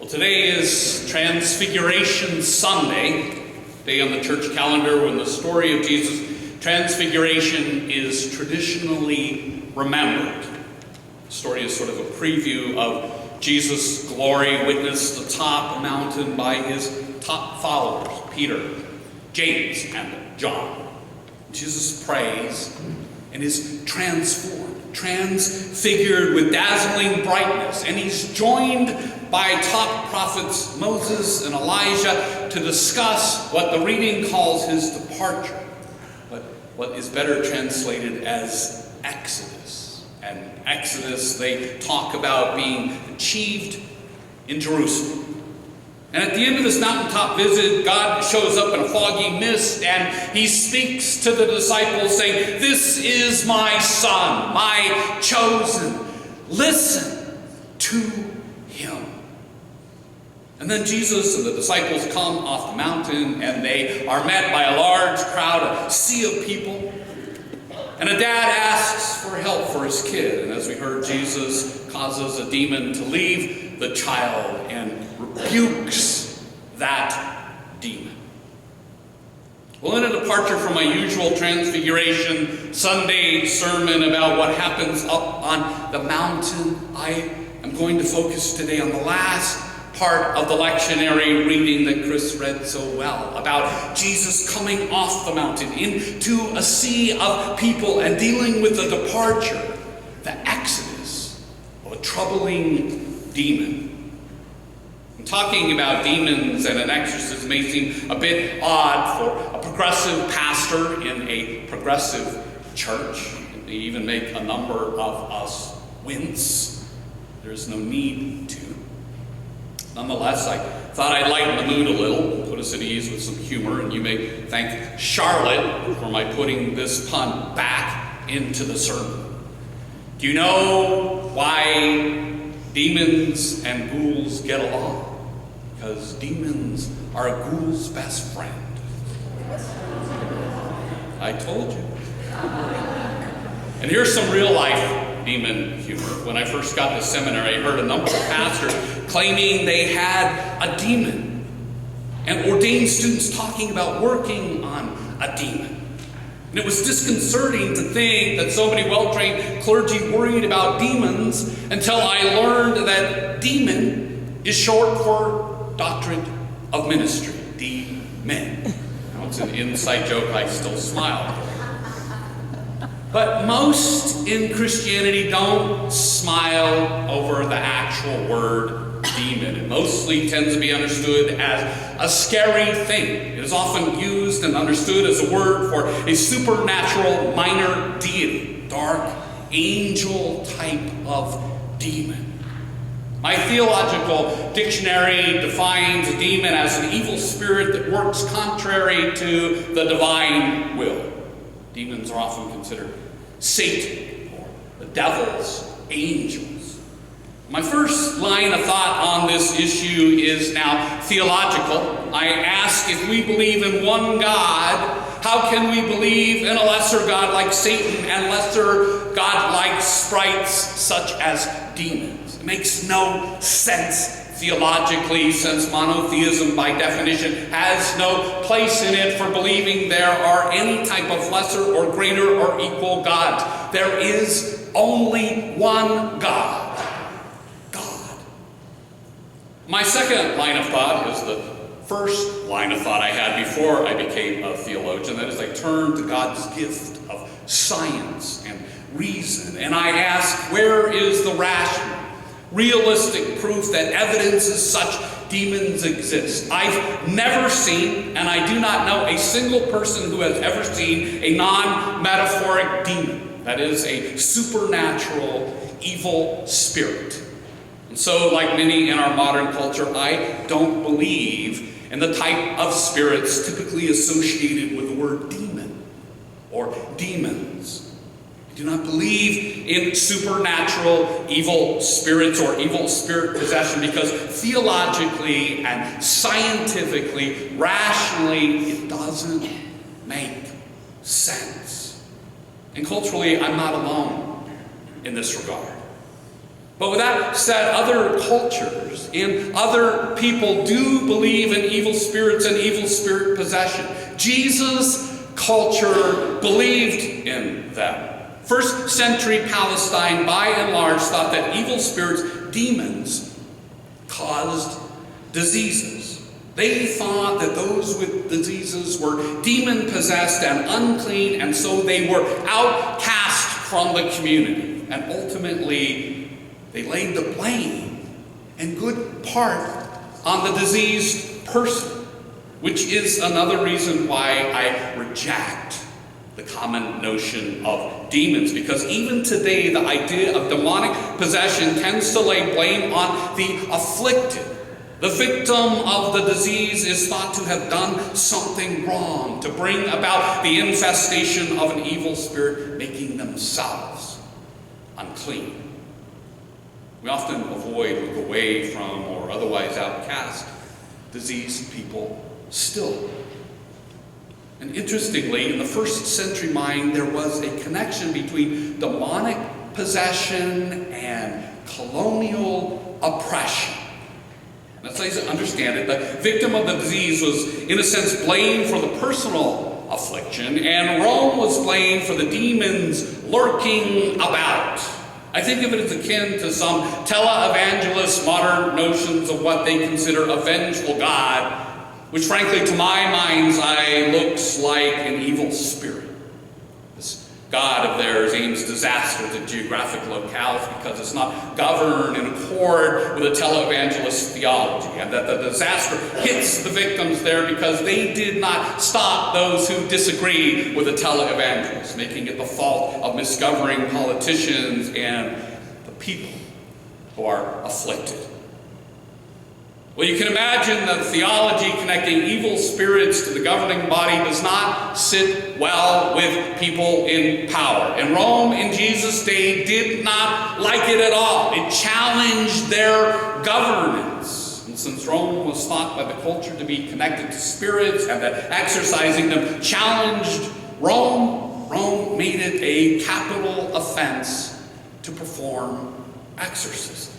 Well, today is Transfiguration Sunday, day on the church calendar when the story of Jesus' transfiguration is traditionally remembered. The story is sort of a preview of Jesus' glory witnessed atop a mountain by his top followers, Peter, James, and John. Jesus prays and is transfigured with dazzling brightness, and he's joined by top prophets Moses and Elijah to discuss what the reading calls his departure, but what is better translated as Exodus. And Exodus, they talk about being achieved in Jerusalem. And at the end of this mountaintop visit, God shows up in a foggy mist and he speaks to the disciples saying, "This is my son, my chosen. Listen to him." And then Jesus and the disciples come off the mountain and they are met by a large crowd, a sea of people. And a dad asks for help for his kid. And as we heard, Jesus causes a demon to leave the child and rebukes that demon. Well, in a departure from my usual Transfiguration Sunday sermon about what happens up on the mountain, I am going to focus today on the last part of the lectionary reading that Chris read so well, about Jesus coming off the mountain into a sea of people and dealing with the departure, the exodus of a troubling demon. Talking about demons and an exorcism may seem a bit odd for a progressive pastor in a progressive church. It may even make a number of us wince. There's no need to. Nonetheless, I thought I'd lighten the mood a little, put us at ease with some humor, and you may thank Charlotte for my putting this pun back into the sermon. Do you know why demons and ghouls get along? Because demons are a ghoul's best friend. I told you. And here's some real life demon humor. When I first got to seminary, I heard a number of pastors claiming they had a demon, and ordained students talking about working on a demon. And it was disconcerting to think that so many well-trained clergy worried about demons until I learned that demon is short for doctrine of ministry, D-men. Now it's an inside joke, I still smile. But most in Christianity don't smile over the actual word demon. It mostly tends to be understood as a scary thing. It is often used and understood as a word for a supernatural minor deity, dark angel type of demon. My theological dictionary defines a demon as an evil spirit that works contrary to the divine will. Demons are often considered Satan or the devil's angels. My first line of thought on this issue is now theological. I ask, if we believe in one God, how can we believe in a lesser God like Satan and lesser God-like sprites such as demons? It makes no sense theologically, since monotheism by definition has no place in it for believing there are any type of lesser or greater or equal gods. There is only one God. God. My second line of thought is the first line of thought I had before I became a theologian. That is, I turned to God's gift of science and reason, and I ask, where is the rational, realistic proof that evidences such demons exist? I've never seen, and I do not know a single person who has ever seen a non-metaphoric demon. That is, a supernatural evil spirit. And so, like many in our modern culture, I don't believe in the type of spirits typically associated with the word demon or demons. I do not believe in supernatural evil spirits or evil spirit possession because theologically and scientifically, rationally, it doesn't make sense. And culturally, I'm not alone in this regard. But with that said, other cultures and other people do believe in evil spirits and evil spirit possession. Jesus' culture believed in them. First century Palestine, by and large, thought that evil spirits, demons, caused diseases. They thought that those with diseases were demon-possessed and unclean, and so they were outcast from the community. And ultimately, they laid the blame, in good part, on the diseased person, which is another reason why I reject the common notion of demons, because even today the idea of demonic possession tends to lay blame on the afflicted. The victim of the disease is thought to have done something wrong to bring about the infestation of an evil spirit, making themselves unclean. We often avoid, look away from, or otherwise outcast diseased people still. And interestingly, in the first century mind, there was a connection between demonic possession and colonial oppression. That's how you understand it. The victim of the disease was, in a sense, blamed for the personal affliction, and Rome was blamed for the demons lurking about. I think of it as akin to some televangelists' modern notions of what they consider a vengeful God, which frankly, to my mind's eye, looks like an evil spirit. This God of theirs aims disaster to geographic locales because it's not governed in accord with a televangelist theology, and that the disaster hits the victims there because they did not stop those who disagree with the televangelist, making it the fault of misgoverning politicians and the people who are afflicted. Well, you can imagine that theology connecting evil spirits to the governing body does not sit well with people in power. And Rome in Jesus' day did not like it at all. It challenged their governance. And since Rome was thought by the culture to be connected to spirits and that exorcising them challenged Rome made it a capital offense to perform exorcisms.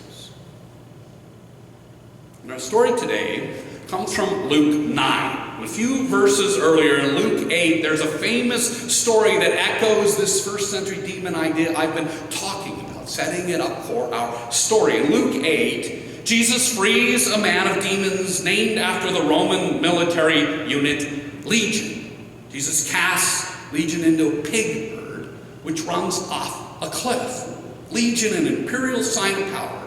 And our story today comes from Luke 9. A few verses earlier in Luke 8, there's a famous story that echoes this first century demon idea I've been talking about, setting it up for our story. In Luke 8, Jesus frees a man of demons named after the Roman military unit Legion. Jesus casts Legion into a pig herd, which runs off a cliff. Legion, an imperial sign of power,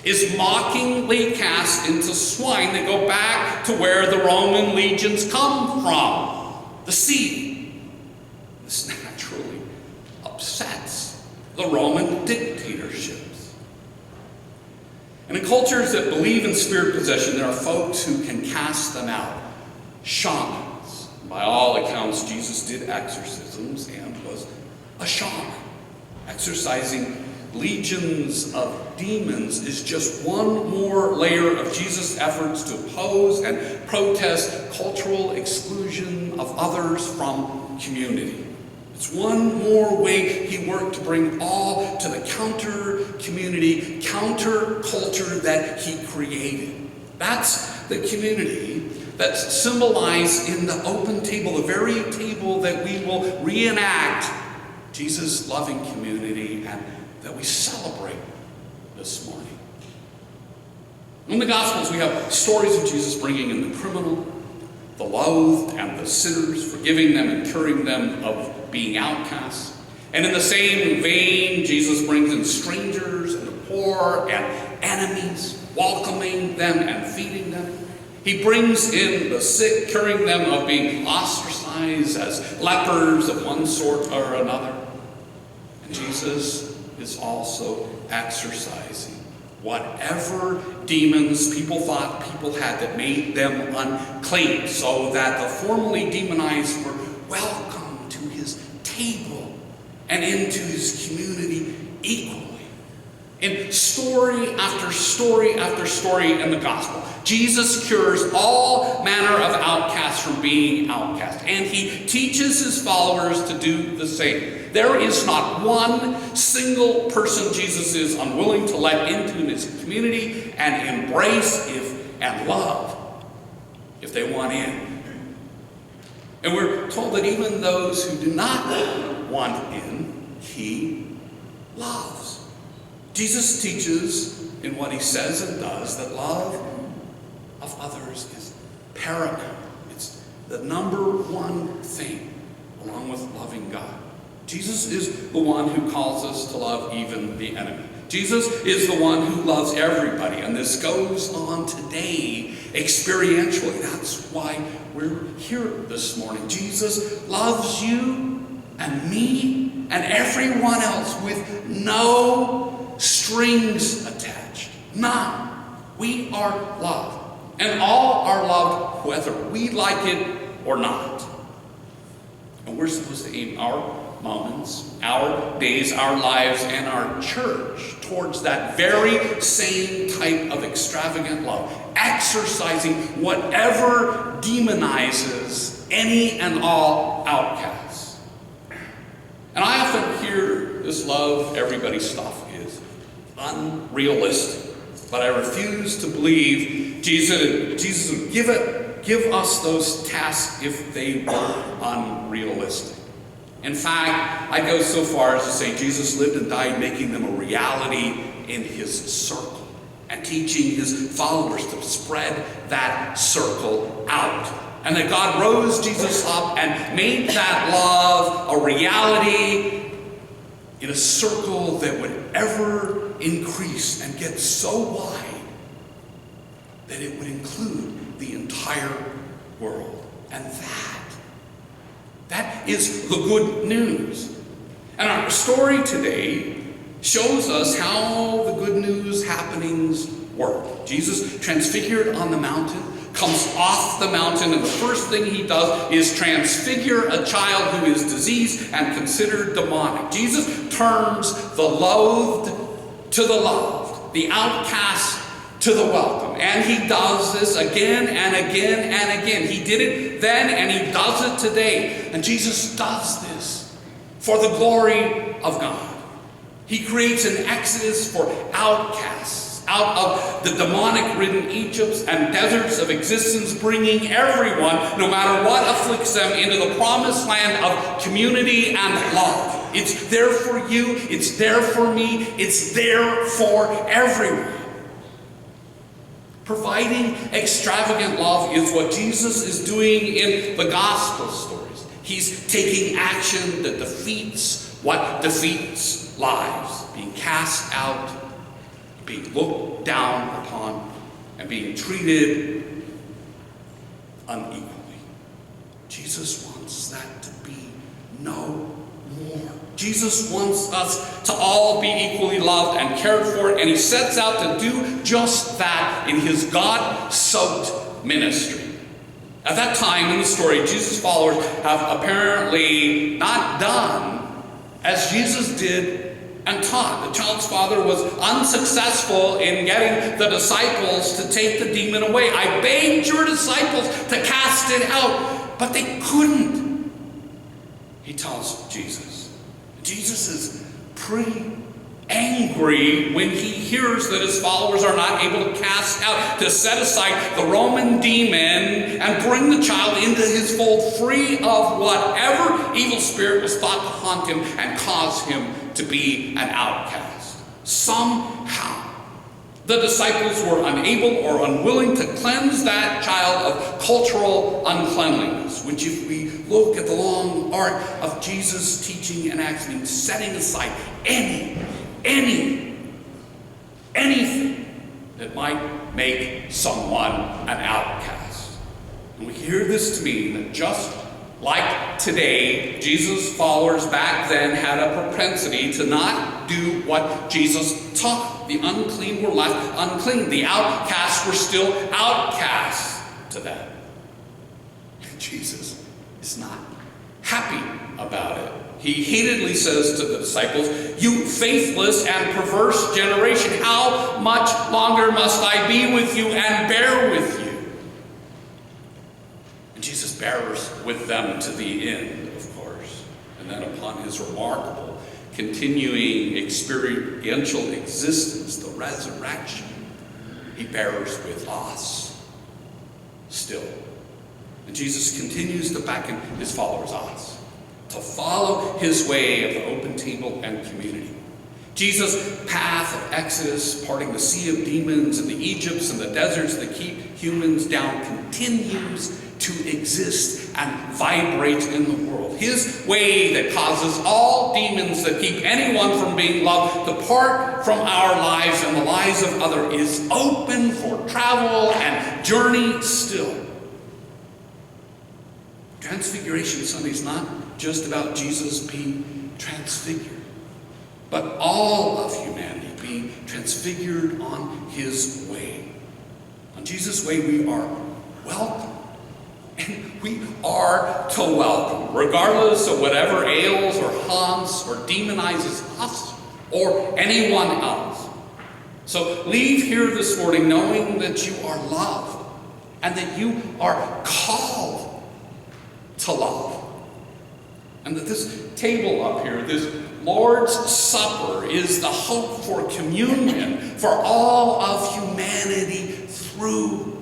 is mockingly cast into swine that go back to where the Roman legions come from, the sea. This naturally upsets the Roman dictatorships. And in cultures that believe in spirit possession, there are folks who can cast them out. Shamans. By all accounts, Jesus did exorcisms and was a shaman. Exorcising legions of demons is just one more layer of Jesus' efforts to oppose and protest cultural exclusion of others from community. It's one more way he worked to bring all to the counter-community, counter-culture that he created. That's the community that's symbolized in the open table, the very table that we will reenact Jesus' loving community and that we celebrate this morning. In the Gospels, we have stories of Jesus bringing in the criminal, the loathed, and the sinners, forgiving them and curing them of being outcasts. And in the same vein, Jesus brings in strangers and the poor and enemies, welcoming them and feeding them. He brings in the sick, curing them of being ostracized as lepers of one sort or another. And Jesus is also exorcising whatever demons people thought people had that made them unclean, so that the formerly demonized were welcomed to his table and into his community equally. In story after story after story in the gospel, Jesus cures all manner of outcasts from being outcast, and he teaches his followers to do the same. There is not one single person Jesus is unwilling to let into his community and embrace and love if they want in. And we're told that even those who do not want in, he loves. Jesus teaches in what he says and does that love of others is paramount. It's the number one thing, along with loving God. Jesus is the one who calls us to love even the enemy. Jesus is the one who loves everybody, and this goes on today experientially. That's why we're here this morning. Jesus loves you and me and everyone else with no strings attached. None. We are loved. And all are loved whether we like it or not. And we're supposed to aim our moments, our days, our lives, and our church towards that very same type of extravagant love, exorcising whatever demonizes any and all outcasts. And I often hear this love everybody stuff is unrealistic, but I refuse to believe Jesus would give us those tasks if they were unrealistic. In fact, I go so far as to say Jesus lived and died making them a reality in his circle and teaching his followers to spread that circle out. And that God rose Jesus up and made that love a reality in a circle that would ever increase and get so wide that it would include the entire world. And that is the good news. And our story today shows us how the good news happenings work. Jesus, transfigured on the mountain, comes off the mountain, and the first thing he does is transfigure a child who is diseased and considered demonic. Jesus turns the loathed to the loved, the outcast to the welcome. And he does this again and again and again. He did it then and he does it today. And Jesus does this for the glory of God. He creates an exodus for outcasts out of the demonic-ridden Egypts and deserts of existence, bringing everyone, no matter what afflicts them, into the promised land of community and love. It's there for you. It's there for me. It's there for everyone. Providing extravagant love is what Jesus is doing in the gospel stories. He's taking action that defeats what defeats lives, being cast out, being looked down upon, and being treated unequally. Jesus wants that to be no more. Jesus wants us to all be equally loved and cared for, and he sets out to do just that in his God-soaked ministry. At that time in the story, Jesus' followers have apparently not done as Jesus did and taught. The child's father was unsuccessful in getting the disciples to take the demon away. I begged your disciples to cast it out, but they couldn't. He tells Jesus. Jesus is pretty angry when he hears that his followers are not able to cast out, to set aside the Roman demon and bring the child into his fold free of whatever evil spirit was thought to haunt him and cause him to be an outcast. Somehow, the disciples were unable or unwilling to cleanse that child of cultural uncleanliness, which if we look at the long arc of Jesus' teaching and Acts means setting aside anything that might make someone an outcast. And we hear this to mean that just like today, Jesus' followers back then had a propensity to not do what Jesus taught. The unclean were left unclean. The outcasts were still outcasts to them. And Jesus is not happy about it. He heatedly says to the disciples, "You faithless and perverse generation, how much longer must I be with you and bear with you?" And Jesus bears with them to the end, of course. And then upon his remarkable, continuing experiential existence, the resurrection, he bears with us still. And Jesus continues to beckon his followers, us, to follow his way of the open table and community. Jesus' path of Exodus, parting the sea of demons and the Egypts and the deserts that keep humans down, continues to exist and vibrate in the world. His way that causes all demons that keep anyone from being loved to part from our lives and the lives of others is open for travel and journey still. Transfiguration Sunday is not just about Jesus being transfigured, but all of humanity being transfigured on his way. On Jesus' way, we are welcome. And we are to welcome, regardless of whatever ails or haunts or demonizes us or anyone else. So leave here this morning knowing that you are loved and that you are called to love. And that this table up here, this Lord's Supper, is the hope for communion for all of humanity through